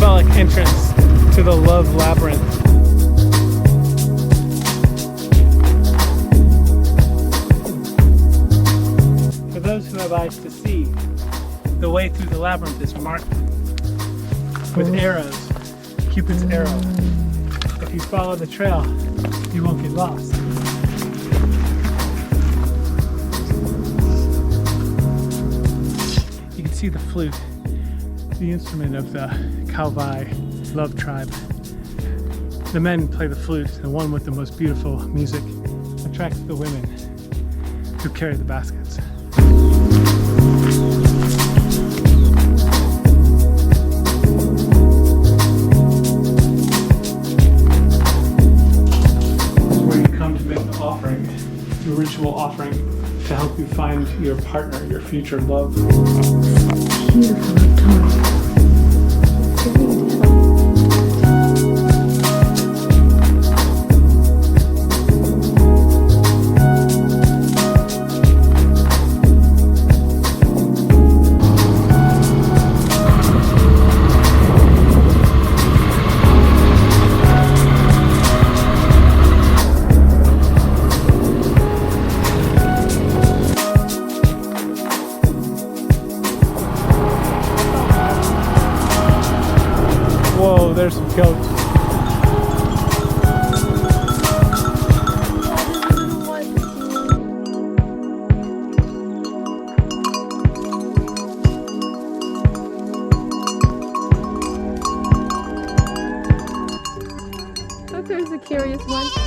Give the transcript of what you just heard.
symbolic entrance to the Love Labyrinth. For those who have eyes to see, the way through the labyrinth is marked with arrows, Cupid's arrow. If you follow the trail, you won't get lost. You can see the flute, the instrument of the Khau love tribe. The men play the flute, the one with the most beautiful music attracts the women who carry the baskets. The ritual offering to help you find your partner, your future love. Beautiful up top. Whoa, there's some goats. Look, there's a curious one.